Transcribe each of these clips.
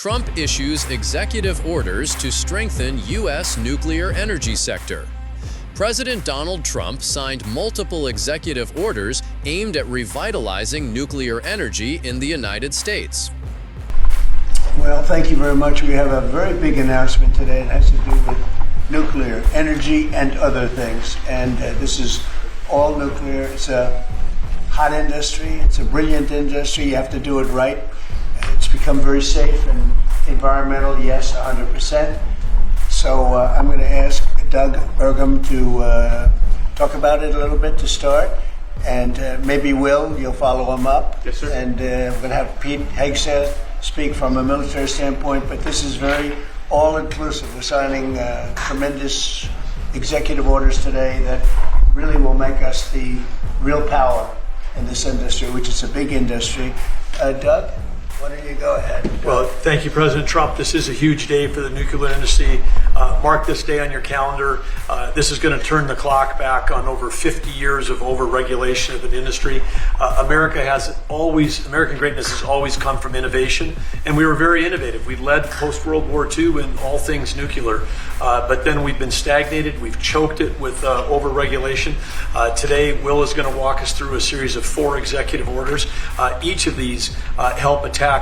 Trump issues executive orders to strengthen U.S. nuclear energy sector. President Donald Trump signed multiple executive orders aimed at revitalizing nuclear energy in the United States. Well, thank you very much. We have a very big announcement today. It has to do with nuclear energy and other things. And this is all nuclear. It's a hot industry. It's a brilliant industry. You have to do it right. It's become very safe and environmental, yes, 100%. So I'm going to ask Doug Burgum to talk about it a little bit to start. And maybe you'll follow him up. Yes, sir. And we're going to have Pete Hegseth speak from a military standpoint, but this is very all-inclusive. We're signing tremendous executive orders today that really will make us the real power in this industry, which is a big industry. Doug, why don't you go ahead? Well, thank you, President Trump. This is a huge day for the nuclear industry. Mark this day on your calendar. This is going to turn the clock back on over 50 years of over-regulation of an industry. American greatness has always come from innovation, and we were very innovative. We led post-World War II in all things nuclear, but then we've been stagnated. We've choked it with over-regulation. Today, Will is going to walk us through a series of 4 executive orders. Each of these help attack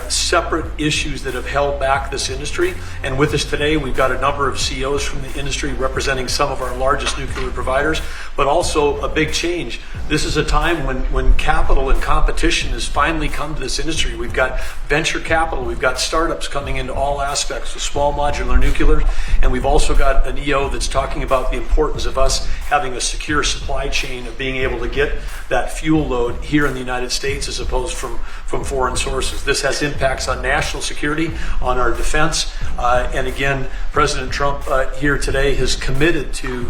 separate issues that have held back this industry. And with us today, we've got a number of CEOs from the industry representing some of our largest nuclear providers, but also a big change. This is a time when capital and competition has finally come to this industry. We've got venture capital, we've got startups coming into all aspects of small modular nuclear, and we've also got an EO that's talking about the importance of us having a secure supply chain of being able to get that fuel load here in the United States as opposed from foreign sources. This has impacts on national security, on our defense, and again, President Trump here today has committed to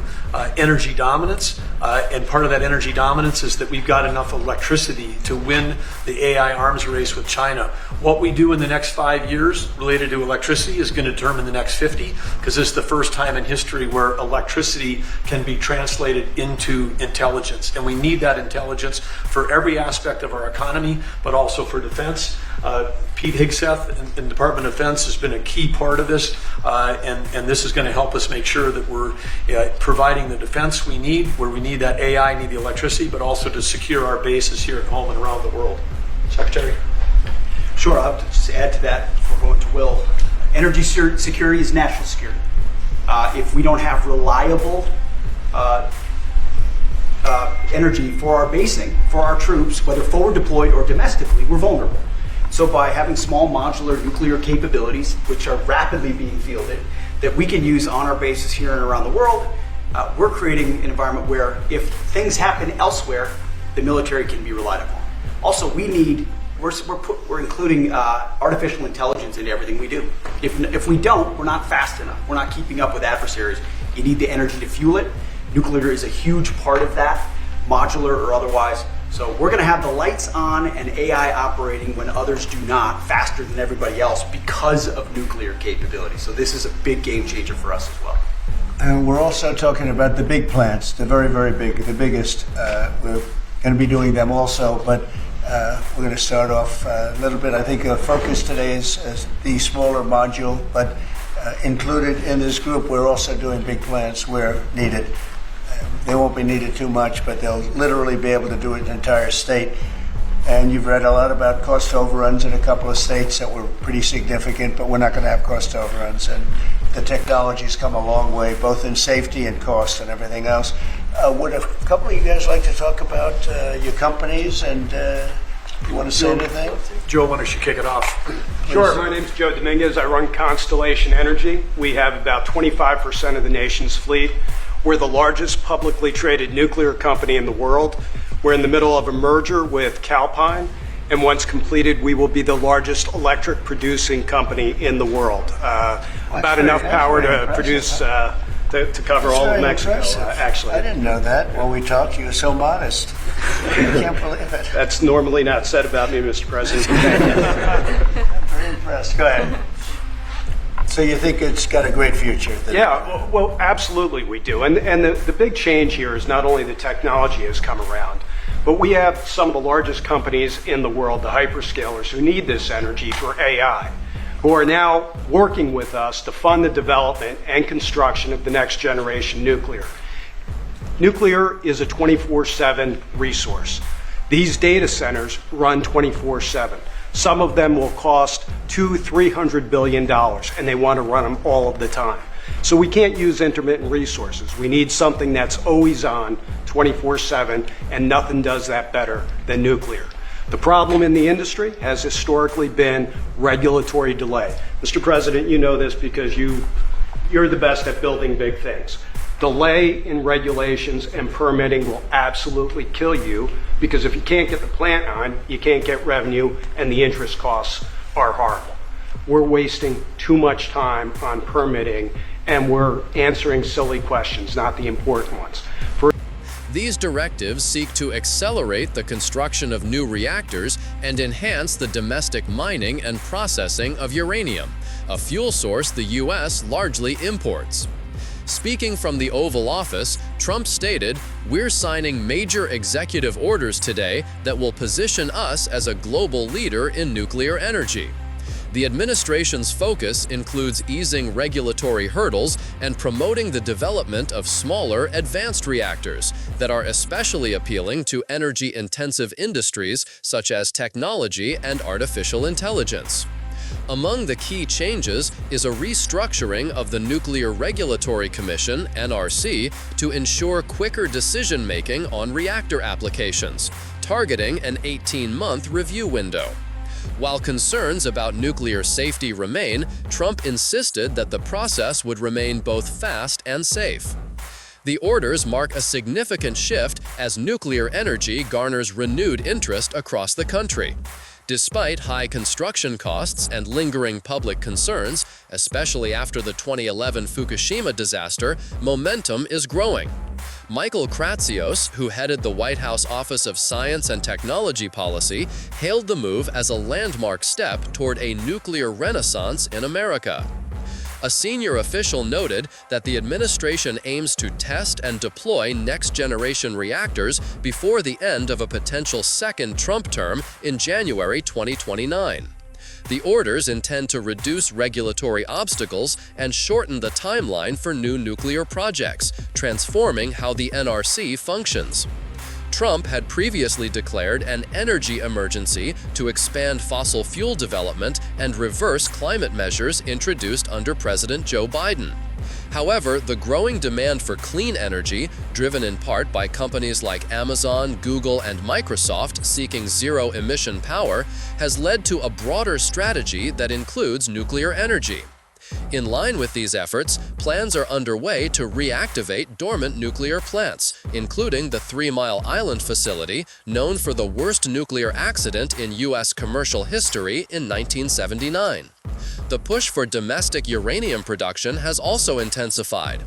energy dominance, and part of that energy dominance is that we've got enough electricity to win the AI arms race with China. What we do in the next 5 years related to electricity is going to determine the next 50, because this is the first time in history where electricity can be translated into intelligence, and we need that intelligence for every aspect of our economy, but also for defense. Pete Hegseth in Department of Defense has been a key part of this, and this is going to help us make sure that we're providing the defense we need, where we need that AI, need the electricity, but also to secure our bases here at home and around the world. Secretary? Sure, I'll just add to that before going to Will. Energy security is national security. If we don't have reliable energy for our basing, for our troops, whether forward deployed or domestically, we're vulnerable. So by having small modular nuclear capabilities, which are rapidly being fielded, that we can use on our bases here and around the world, we're creating an environment where if things happen elsewhere, the military can be relied upon. Also, we're including artificial intelligence into everything we do. If we don't, we're not fast enough. We're not keeping up with adversaries. You need the energy to fuel it. Nuclear is a huge part of that, modular or otherwise. So we're going to have the lights on and AI operating when others do not, faster than everybody else because of nuclear capability. So this is a big game changer for us as well. And we're also talking about the big plants, the very, very big, the biggest. We're going to be doing them also, but we're going to start off a little bit. I think the focus today is the smaller module, but included in this group, we're also doing big plants where needed. They won't be needed too much, but they'll literally be able to do it in an entire state. And you've read a lot about cost overruns in a couple of states that were pretty significant, but we're not going to have cost overruns. And the technology's come a long way, both in safety and cost and everything else. Would a couple of you guys like to talk about your companies and you want to say anything? Joe, why don't you kick it off? Sure. My name's Joe Dominguez. I run Constellation Energy. We have about 25% of the nation's fleet. We're the largest publicly traded nuclear company in the world. We're in the middle of a merger with Calpine, and once completed, we will be the largest electric producing company in the world. About enough power to produce, to cover all of Mexico, actually. I didn't know that. When we talked, you were so modest. I can't believe it. That's normally not said about me, Mr. President. I'm very impressed. Go ahead. So you think it's got a great future? Yeah, well, absolutely we do. And the big change here is not only the technology has come around, but we have some of the largest companies in the world, the hyperscalers, who need this energy for AI. who are now working with us to fund the development and construction of the next generation nuclear. Nuclear is a 24/7 resource. These data centers run 24/7. Some of them will cost $200–300 billion, and they want to run them all of the time. So we can't use intermittent resources. We need something that's always on, 24/7, and nothing does that better than nuclear. The problem in the industry has historically been regulatory delay. Mr. President, you know this because you're the best at building big things. Delay in regulations and permitting will absolutely kill you, because if you can't get the plant on, you can't get revenue, and the interest costs are horrible. We're wasting too much time on permitting, and we're answering silly questions, not the important ones. These directives seek to accelerate the construction of new reactors and enhance the domestic mining and processing of uranium, a fuel source the U.S. largely imports. Speaking from the Oval Office, Trump stated, "We're signing major executive orders today that will position us as a global leader in nuclear energy." The administration's focus includes easing regulatory hurdles and promoting the development of smaller, advanced reactors that are especially appealing to energy-intensive industries such as technology and artificial intelligence. Among the key changes is a restructuring of the Nuclear Regulatory Commission, NRC, to ensure quicker decision-making on reactor applications, targeting an 18-month review window. While concerns about nuclear safety remain, Trump insisted that the process would remain both fast and safe. The orders mark a significant shift as nuclear energy garners renewed interest across the country. Despite high construction costs and lingering public concerns, especially after the 2011 Fukushima disaster, momentum is growing. Michael Kratsios, who headed the White House Office of Science and Technology Policy, hailed the move as a landmark step toward a nuclear renaissance in America. A senior official noted that the administration aims to test and deploy next-generation reactors before the end of a potential second Trump term in January 2029. The orders intend to reduce regulatory obstacles and shorten the timeline for new nuclear projects, transforming how the NRC functions. Trump had previously declared an energy emergency to expand fossil fuel development and reverse climate measures introduced under President Joe Biden. However, the growing demand for clean energy, driven in part by companies like Amazon, Google, and Microsoft seeking zero-emission power, has led to a broader strategy that includes nuclear energy. In line with these efforts, plans are underway to reactivate dormant nuclear plants, including the 3 Mile Island facility, known for the worst nuclear accident in U.S. commercial history in 1979. The push for domestic uranium production has also intensified.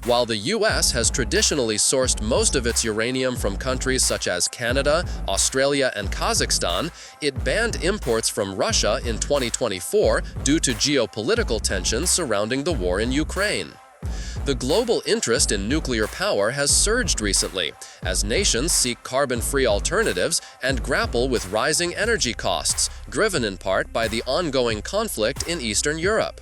While the U.S. has traditionally sourced most of its uranium from countries such as Canada, Australia, and Kazakhstan, it banned imports from Russia in 2024 due to geopolitical tensions surrounding the war in Ukraine. The global interest in nuclear power has surged recently, as nations seek carbon-free alternatives and grapple with rising energy costs, driven in part by the ongoing conflict in Eastern Europe.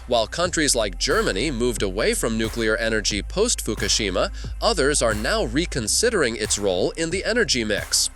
While countries like Germany moved away from nuclear energy post-Fukushima, others are now reconsidering its role in the energy mix.